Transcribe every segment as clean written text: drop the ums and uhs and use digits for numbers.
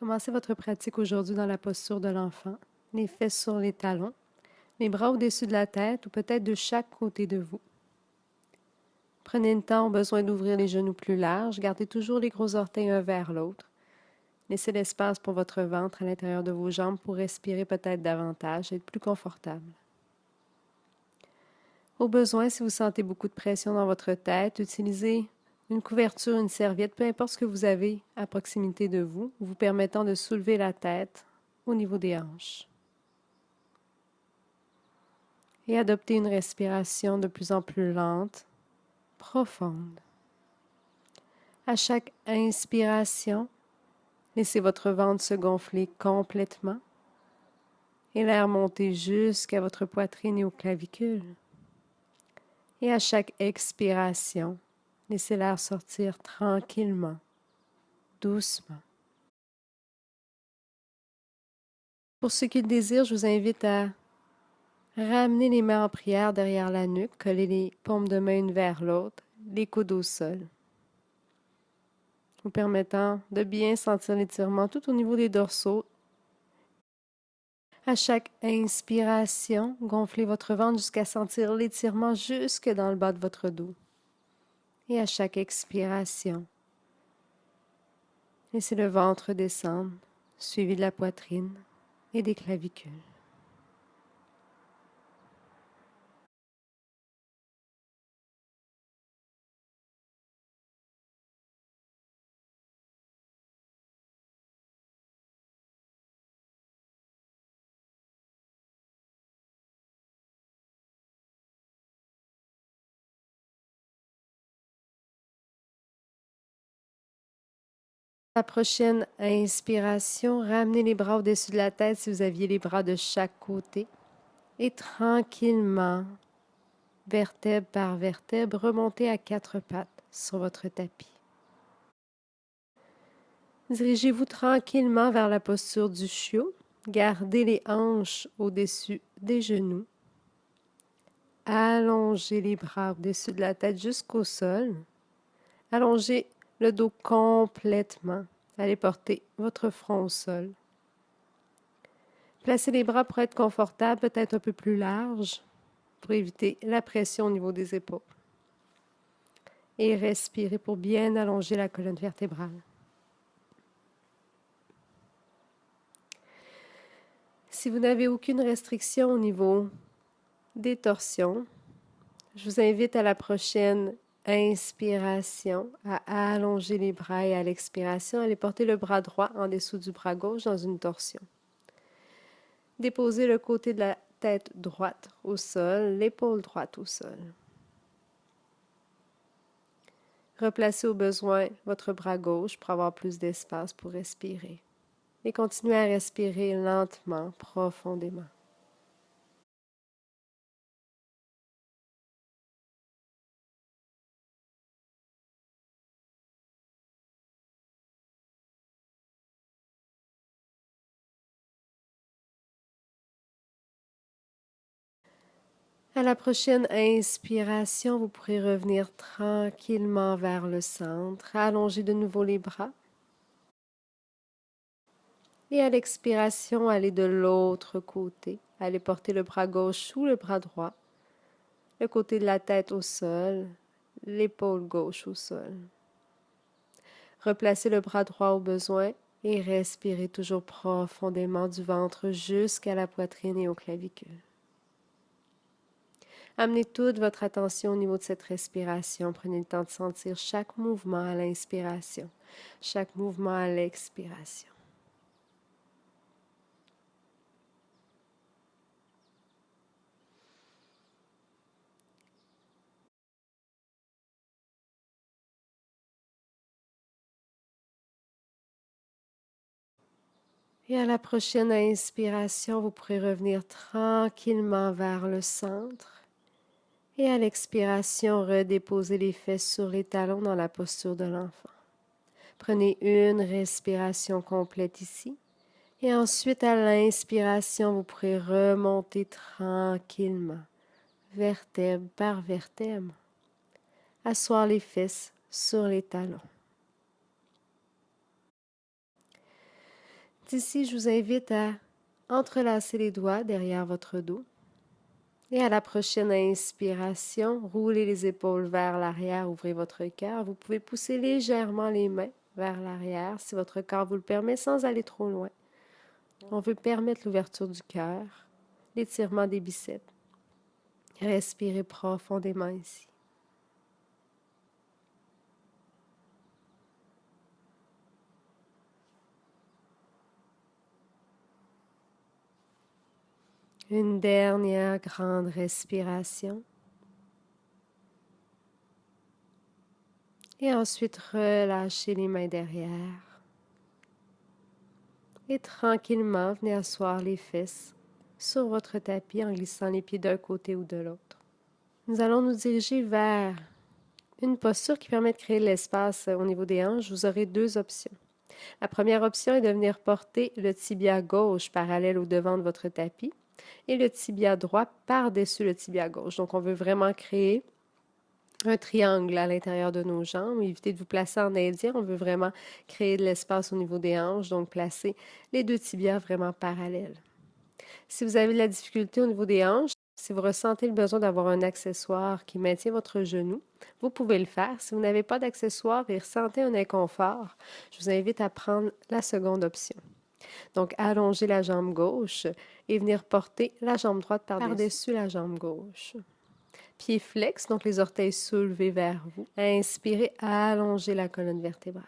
Commencez votre pratique aujourd'hui dans la posture de l'enfant, les fesses sur les talons, les bras au-dessus de la tête ou peut-être de chaque côté de vous. Prenez le temps au besoin d'ouvrir les genoux plus larges, gardez toujours les gros orteils un vers l'autre. Laissez l'espace pour votre ventre à l'intérieur de vos jambes pour respirer peut-être davantage et être plus confortable. Au besoin, si vous sentez beaucoup de pression dans votre tête, utilisez une couverture, une serviette, peu importe ce que vous avez à proximité de vous, vous permettant de soulever la tête au niveau des hanches. Et adoptez une respiration de plus en plus lente, profonde. À chaque inspiration, laissez votre ventre se gonfler complètement et l'air monter jusqu'à votre poitrine et aux clavicules. Et à chaque expiration, laissez l'air sortir tranquillement, doucement. Pour ceux qui le désirent, je vous invite à ramener les mains en prière derrière la nuque, coller les paumes de main une vers l'autre, les coudes au sol, vous permettant de bien sentir l'étirement tout au niveau des dorsaux. À chaque inspiration, gonflez votre ventre jusqu'à sentir l'étirement jusque dans le bas de votre dos. Et à chaque expiration, laissez le ventre descendre, suivi de la poitrine et des clavicules. La prochaine inspiration, ramenez les bras au-dessus de la tête si vous aviez les bras de chaque côté. Et tranquillement, vertèbre par vertèbre, remontez à quatre pattes sur votre tapis. Dirigez-vous tranquillement vers la posture du chiot. Gardez les hanches au-dessus des genoux. Allongez les bras au-dessus de la tête jusqu'au sol. Allongez le dos complètement. Allez porter votre front au sol. Placez les bras pour être confortable, peut-être un peu plus large, pour éviter la pression au niveau des épaules. Et respirez pour bien allonger la colonne vertébrale. Si vous n'avez aucune restriction au niveau des torsions, je vous invite à la prochaine inspiration à allonger les bras et à l'expiration, allez porter le bras droit en dessous du bras gauche dans une torsion. Déposez le côté de la tête droite au sol, l'épaule droite au sol. Replacez au besoin votre bras gauche pour avoir plus d'espace pour respirer. Et continuez à respirer lentement, profondément. À la prochaine inspiration, vous pourrez revenir tranquillement vers le centre, allonger de nouveau les bras. Et à l'expiration, allez de l'autre côté. Allez porter le bras gauche sous le bras droit, le côté de la tête au sol, l'épaule gauche au sol. Replacez le bras droit au besoin et respirez toujours profondément du ventre jusqu'à la poitrine et aux clavicules. Amenez toute votre attention au niveau de cette respiration. Prenez le temps de sentir chaque mouvement à l'inspiration, chaque mouvement à l'expiration. Et à la prochaine inspiration, vous pourrez revenir tranquillement vers le centre. Et à l'expiration, redéposez les fesses sur les talons dans la posture de l'enfant. Prenez une respiration complète ici. Et ensuite, à l'inspiration, vous pourrez remonter tranquillement, vertèbre par vertèbre. Asseoir les fesses sur les talons. êtes ici, je vous invite à entrelacer les doigts derrière votre dos. Et à la prochaine inspiration, roulez les épaules vers l'arrière, ouvrez votre cœur. Vous pouvez pousser légèrement les mains vers l'arrière si votre corps vous le permet sans aller trop loin. On veut permettre l'ouverture du cœur, l'étirement des biceps. Respirez profondément ici. Une dernière grande respiration. Et ensuite, relâchez les mains derrière. Et tranquillement, venez asseoir les fesses sur votre tapis en glissant les pieds d'un côté ou de l'autre. Nous allons nous diriger vers une posture qui permet de créer de l'espace au niveau des hanches. Vous aurez deux options. La première option est de venir porter le tibia gauche parallèle au devant de votre tapis et le tibia droit par-dessus le tibia gauche. Donc, on veut vraiment créer un triangle à l'intérieur de nos jambes. Évitez de vous placer en indien. On veut vraiment créer de l'espace au niveau des hanches, donc placer les deux tibias vraiment parallèles. Si vous avez de la difficulté au niveau des hanches, si vous ressentez le besoin d'avoir un accessoire qui maintient votre genou, vous pouvez le faire. Si vous n'avez pas d'accessoire et ressentez un inconfort, je vous invite à prendre la seconde option. Donc, allonger la jambe gauche et venir porter la jambe droite par-dessus la jambe gauche. Pieds flex, donc les orteils soulevés vers vous. Inspirez, allongez la colonne vertébrale.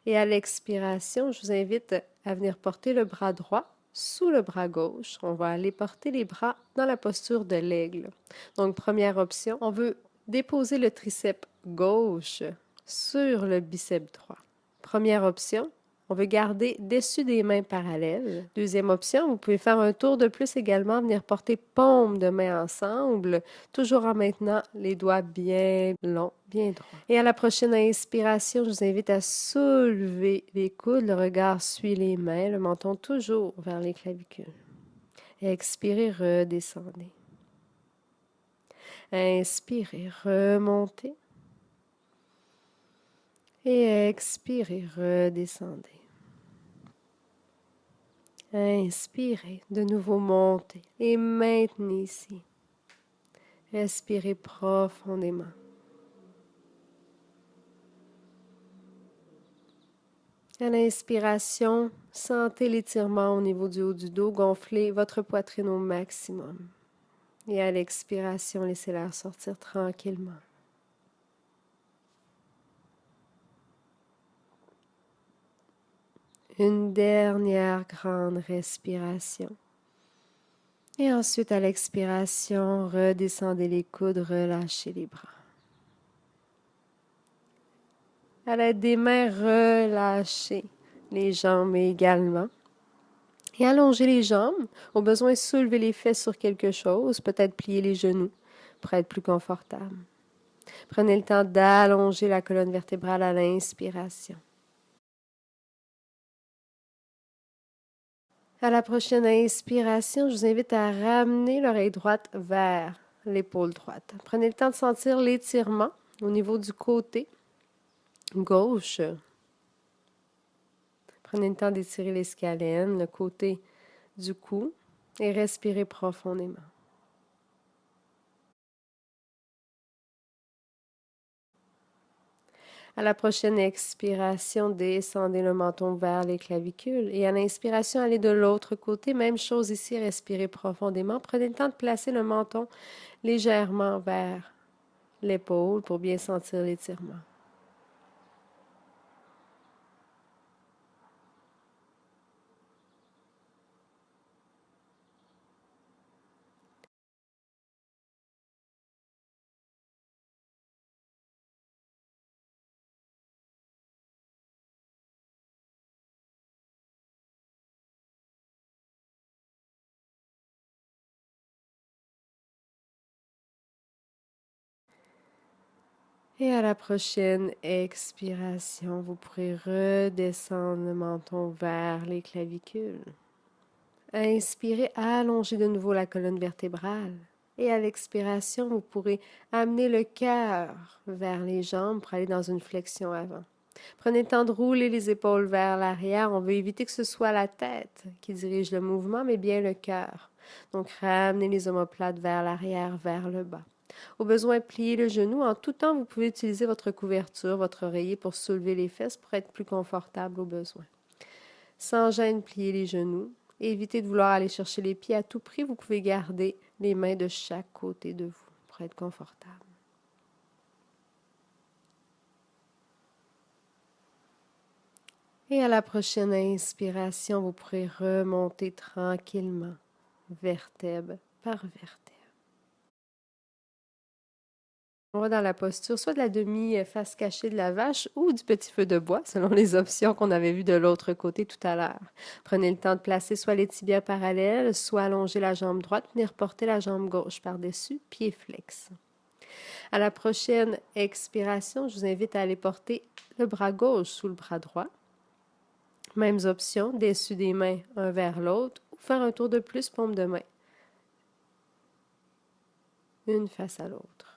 Et à l'expiration, je vous invite à venir porter le bras droit sous le bras gauche. On va aller porter les bras dans la posture de l'aigle. Donc, première option, on veut déposer le triceps gauche sur le biceps droit. Première option, on veut garder dessus des mains parallèles. Deuxième option, vous pouvez faire un tour de plus également, venir porter paumes de main ensemble, toujours en maintenant les doigts bien longs, bien droits. Et à la prochaine inspiration, je vous invite à soulever les coudes, le regard suit les mains, le menton toujours vers les clavicules. Expirez, redescendez. Inspirez, remontez. Et expirez, redescendez. Inspirez, de nouveau montez et maintenez ici. Respirez profondément. À l'inspiration, sentez l'étirement au niveau du haut du dos, gonflez votre poitrine au maximum. Et à l'expiration, laissez l'air sortir tranquillement. Une dernière grande respiration. Et ensuite, à l'expiration, redescendez les coudes, relâchez les bras. À l'aide des mains, relâchez les jambes également. Et allongez les jambes. Au besoin, soulevez les fesses sur quelque chose, peut-être plier les genoux pour être plus confortable. Prenez le temps d'allonger la colonne vertébrale à l'inspiration. À la prochaine inspiration, je vous invite à ramener l'oreille droite vers l'épaule droite. Prenez le temps de sentir l'étirement au niveau du côté gauche. Prenez le temps d'étirer les scalènes, le côté du cou et respirez profondément. À la prochaine expiration, descendez le menton vers les clavicules. Et à l'inspiration, allez de l'autre côté. Même chose ici, respirez profondément. Prenez le temps de placer le menton légèrement vers l'épaule pour bien sentir l'étirement. Et à la prochaine expiration, vous pourrez redescendre le menton vers les clavicules. Inspirez, allongez de nouveau la colonne vertébrale. Et à l'expiration, vous pourrez amener le cœur vers les jambes pour aller dans une flexion avant. Prenez le temps de rouler les épaules vers l'arrière. On veut éviter que ce soit la tête qui dirige le mouvement, mais bien le cœur. Donc, ramenez les omoplates vers l'arrière, vers le bas. Au besoin, pliez le genou. En tout temps, vous pouvez utiliser votre couverture, votre oreiller pour soulever les fesses pour être plus confortable au besoin. Sans gêne, pliez les genoux. Évitez de vouloir aller chercher les pieds à tout prix. Vous pouvez garder les mains de chaque côté de vous pour être confortable. Et à la prochaine inspiration, vous pourrez remonter tranquillement, vertèbre par vertèbre. On va dans la posture soit de la demi-face cachée de la vache ou du petit feu de bois, selon les options qu'on avait vues de l'autre côté tout à l'heure. Prenez le temps de placer soit les tibias parallèles, soit allonger la jambe droite, venir porter la jambe gauche par-dessus, pied flex. À la prochaine expiration, je vous invite à aller porter le bras gauche sous le bras droit. Mêmes options, dessus des mains, un vers l'autre, ou faire un tour de plus, paume de main. Une face à l'autre.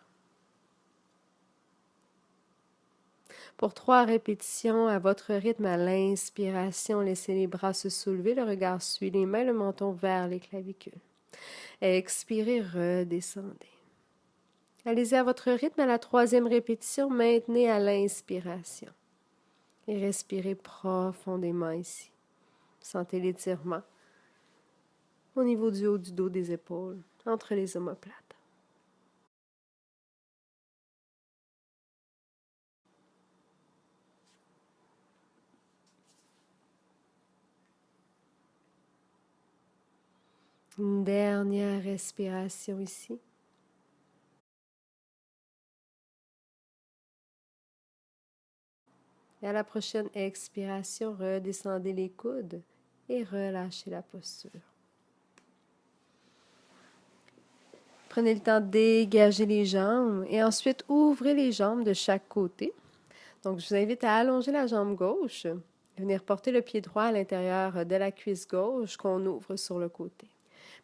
Pour 3 répétitions, à votre rythme, à l'inspiration, laissez les bras se soulever, le regard suit les mains, le menton vers les clavicules. Expirez, redescendez. Allez-y à votre rythme, à la 3e répétition, maintenez à l'inspiration. Et respirez profondément ici. Sentez l'étirement au niveau du haut du dos des épaules, entre les omoplates. Une dernière respiration ici. Et à la prochaine expiration, redescendez les coudes et relâchez la posture. Prenez le temps de dégager les jambes et ensuite ouvrez les jambes de chaque côté. Donc, je vous invite à allonger la jambe gauche, venir porter le pied droit à l'intérieur de la cuisse gauche qu'on ouvre sur le côté.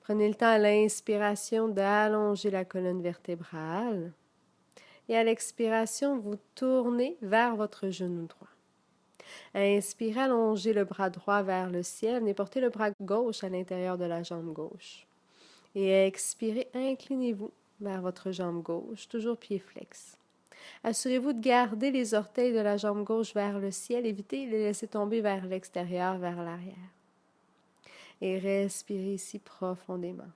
Prenez le temps à l'inspiration d'allonger la colonne vertébrale et à l'expiration, vous tournez vers votre genou droit. Inspirez, allongez le bras droit vers le ciel, venez porter le bras gauche à l'intérieur de la jambe gauche. Et expirez, inclinez-vous vers votre jambe gauche, toujours pied flex. Assurez-vous de garder les orteils de la jambe gauche vers le ciel, évitez de les laisser tomber vers l'extérieur, vers l'arrière. Et respirez ici profondément.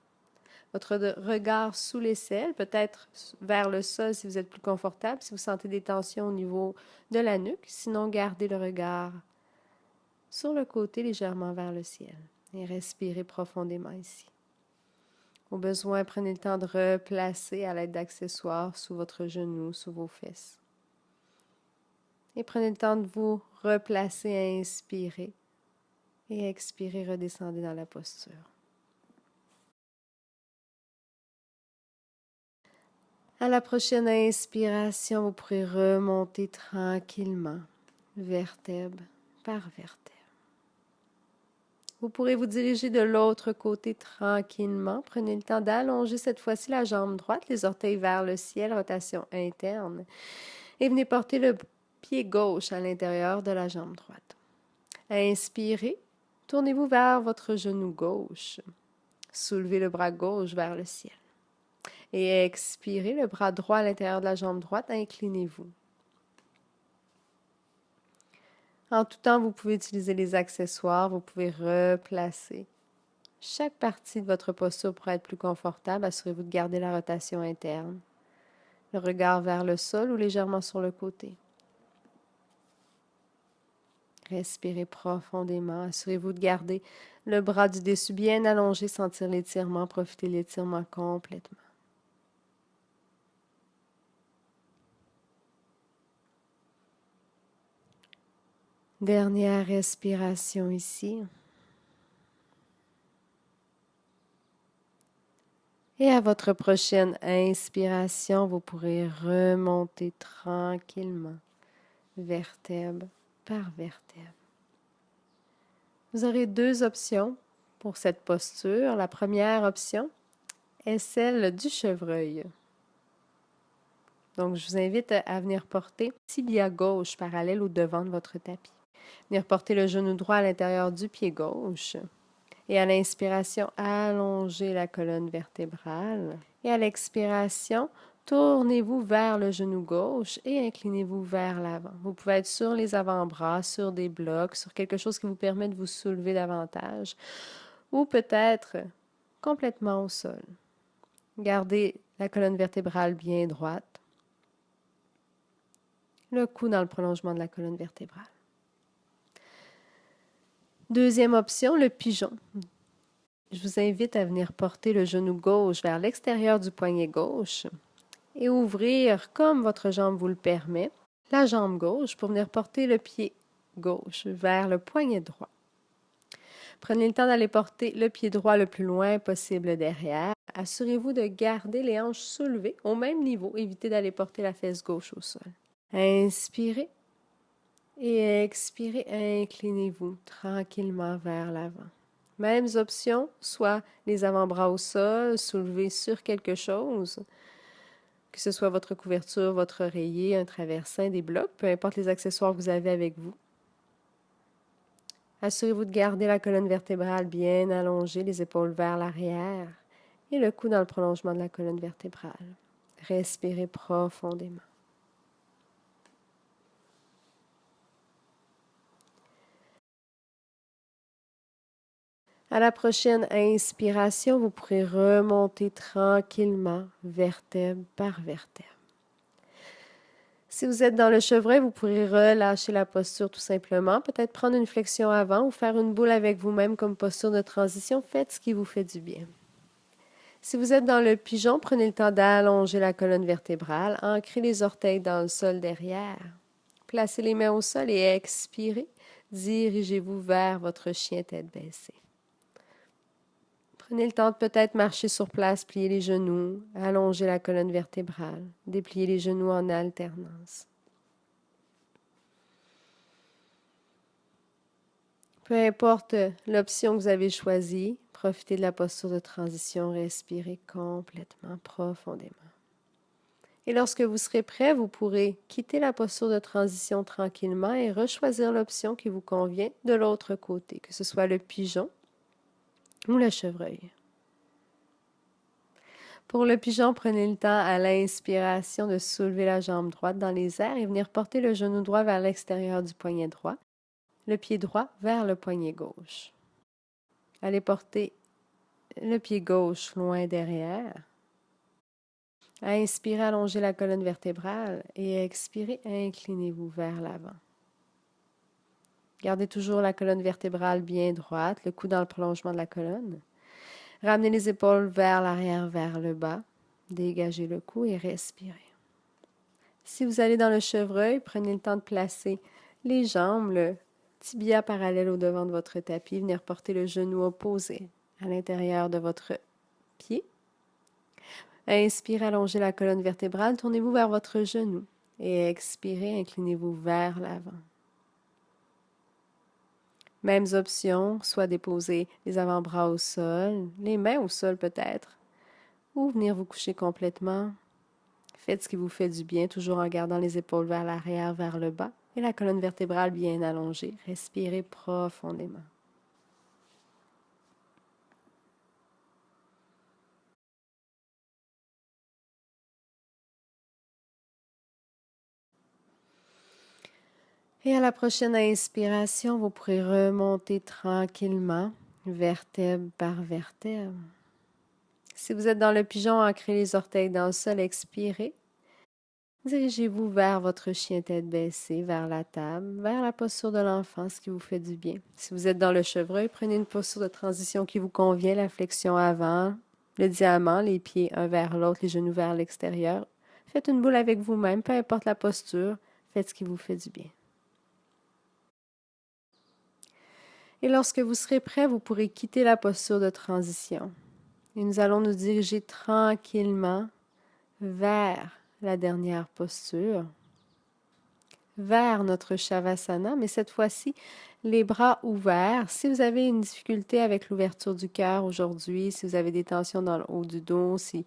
Votre regard sous l'aisselle, peut-être vers le sol si vous êtes plus confortable, si vous sentez des tensions au niveau de la nuque. Sinon, gardez le regard sur le côté légèrement vers le ciel. Et respirez profondément ici. Au besoin, prenez le temps de replacer à l'aide d'accessoires sous votre genou, sous vos fesses. Et prenez le temps de vous replacer, inspirer. Et expirez, redescendez dans la posture. À la prochaine inspiration, vous pourrez remonter tranquillement, vertèbre par vertèbre. Vous pourrez vous diriger de l'autre côté tranquillement. Prenez le temps d'allonger cette fois-ci la jambe droite, les orteils vers le ciel, rotation interne. Et venez porter le pied gauche à l'intérieur de la jambe droite. Inspirez, tournez-vous vers votre genou gauche. Soulevez le bras gauche vers le ciel. Et expirez, le bras droit à l'intérieur de la jambe droite, inclinez-vous. En tout temps, vous pouvez utiliser les accessoires, vous pouvez replacer chaque partie de votre posture pour être plus confortable. Assurez-vous de garder la rotation interne, le regard vers le sol ou légèrement sur le côté. Respirez profondément. Assurez-vous de garder le bras du dessus bien allongé, sentir l'étirement, profitez de l'étirement complètement. Dernière respiration ici. Et à votre prochaine inspiration, vous pourrez remonter tranquillement, vertèbre par vertèbre. Vous aurez 2 options pour cette posture. La première option est celle du chevreuil. Donc, je vous invite à venir porter tibia gauche parallèle au devant de votre tapis. Venir porter le genou droit à l'intérieur du pied gauche. Et à l'inspiration, allongez la colonne vertébrale. Et à l'expiration, tournez-vous vers le genou gauche et inclinez-vous vers l'avant. Vous pouvez être sur les avant-bras, sur des blocs, sur quelque chose qui vous permet de vous soulever davantage, ou peut-être complètement au sol. Gardez la colonne vertébrale bien droite, le cou dans le prolongement de la colonne vertébrale. Deuxième option, le pigeon. Je vous invite à venir porter le genou gauche vers l'extérieur du poignet gauche et ouvrir, comme votre jambe vous le permet, la jambe gauche pour venir porter le pied gauche vers le poignet droit. Prenez le temps d'aller porter le pied droit le plus loin possible derrière. Assurez-vous de garder les hanches soulevées au même niveau. Évitez d'aller porter la fesse gauche au sol. Inspirez et expirez. Inclinez-vous tranquillement vers l'avant. Mêmes options, soit les avant-bras au sol, soulevés sur quelque chose, que ce soit votre couverture, votre oreiller, un traversin, des blocs, peu importe les accessoires que vous avez avec vous. Assurez-vous de garder la colonne vertébrale bien allongée, les épaules vers l'arrière et le cou dans le prolongement de la colonne vertébrale. Respirez profondément. À la prochaine inspiration, vous pourrez remonter tranquillement, vertèbre par vertèbre. Si vous êtes dans le chevreuil, vous pourrez relâcher la posture tout simplement, peut-être prendre une flexion avant ou faire une boule avec vous-même comme posture de transition. Faites ce qui vous fait du bien. Si vous êtes dans le pigeon, prenez le temps d'allonger la colonne vertébrale, ancrez les orteils dans le sol derrière. Placez les mains au sol et expirez. Dirigez-vous vers votre chien tête baissée. Prenez le temps de peut-être marcher sur place, plier les genoux, allonger la colonne vertébrale, déplier les genoux en alternance. Peu importe l'option que vous avez choisie, profitez de la posture de transition, respirez complètement, profondément. Et lorsque vous serez prêt, vous pourrez quitter la posture de transition tranquillement et rechoisir l'option qui vous convient de l'autre côté, que ce soit le pigeon ou le chevreuil. Pour le pigeon, prenez le temps à l'inspiration de soulever la jambe droite dans les airs et venir porter le genou droit vers l'extérieur du poignet droit, le pied droit vers le poignet gauche. Allez porter le pied gauche loin derrière. Inspirez, allongez la colonne vertébrale et expirez, inclinez-vous vers l'avant. Gardez toujours la colonne vertébrale bien droite, le cou dans le prolongement de la colonne. Ramenez les épaules vers l'arrière, vers le bas. Dégagez le cou et respirez. Si vous allez dans le chevreuil, prenez le temps de placer les jambes, le tibia parallèle au devant de votre tapis, venir porter le genou opposé à l'intérieur de votre pied. Inspirez, allongez la colonne vertébrale, tournez-vous vers votre genou et expirez, inclinez-vous vers l'avant. Mêmes options, soit déposer les avant-bras au sol, les mains au sol peut-être, ou venir vous coucher complètement. Faites ce qui vous fait du bien, toujours en gardant les épaules vers l'arrière, vers le bas, et la colonne vertébrale bien allongée. Respirez profondément. Et à la prochaine inspiration, vous pourrez remonter tranquillement, vertèbre par vertèbre. Si vous êtes dans le pigeon, ancrez les orteils dans le sol, expirez. Dirigez-vous vers votre chien tête baissée, vers la table, vers la posture de l'enfant, ce qui vous fait du bien. Si vous êtes dans le chevreuil, prenez une posture de transition qui vous convient, la flexion avant, le diamant, les pieds un vers l'autre, les genoux vers l'extérieur. Faites une boule avec vous-même, peu importe la posture, faites ce qui vous fait du bien. Et lorsque vous serez prêt, vous pourrez quitter la posture de transition. Et nous allons nous diriger tranquillement vers la dernière posture, vers notre Shavasana, mais cette fois-ci, les bras ouverts. Si vous avez une difficulté avec l'ouverture du cœur aujourd'hui, si vous avez des tensions dans le haut du dos, si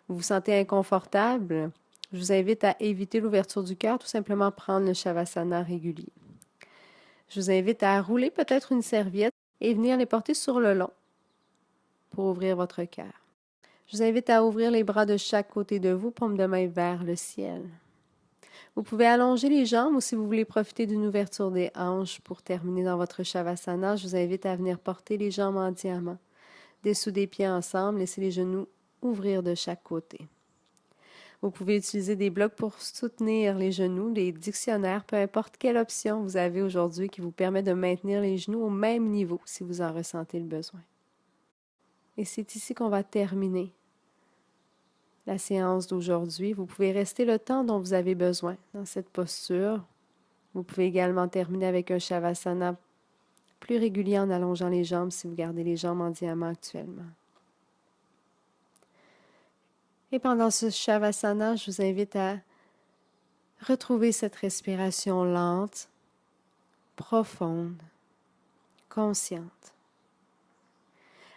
vous vous sentez inconfortable, Je vous invite à éviter l'ouverture du cœur, tout simplement prendre le Shavasana régulier. Je vous invite à rouler peut-être une serviette et venir les porter sur le long pour ouvrir votre cœur. Je vous invite à ouvrir les bras de chaque côté de vous, paume de main vers le ciel. Vous pouvez allonger les jambes ou si vous voulez profiter d'une ouverture des hanches pour terminer dans votre Shavasana, je vous invite à venir porter les jambes en diamant. Dessous des pieds ensemble, laissez les genoux ouvrir de chaque côté. Vous pouvez utiliser des blocs pour soutenir les genoux, des dictionnaires, peu importe quelle option vous avez aujourd'hui qui vous permet de maintenir les genoux au même niveau si vous en ressentez le besoin. Et c'est ici qu'on va terminer la séance d'aujourd'hui. Vous pouvez rester le temps dont vous avez besoin dans cette posture. Vous pouvez également terminer avec un Shavasana plus régulier en allongeant les jambes si vous gardez les jambes en diamant actuellement. Et pendant ce Shavasana, je vous invite à retrouver cette respiration lente, profonde, consciente.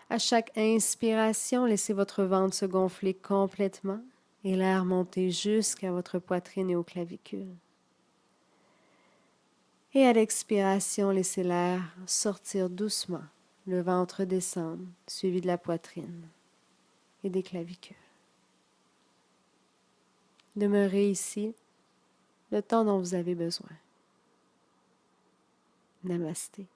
À chaque inspiration, laissez votre ventre se gonfler complètement et l'air monter jusqu'à votre poitrine et aux clavicules. Et à l'expiration, laissez l'air sortir doucement, le ventre descendre, suivi de la poitrine et des clavicules. Demeurez ici le temps dont vous avez besoin. Namasté.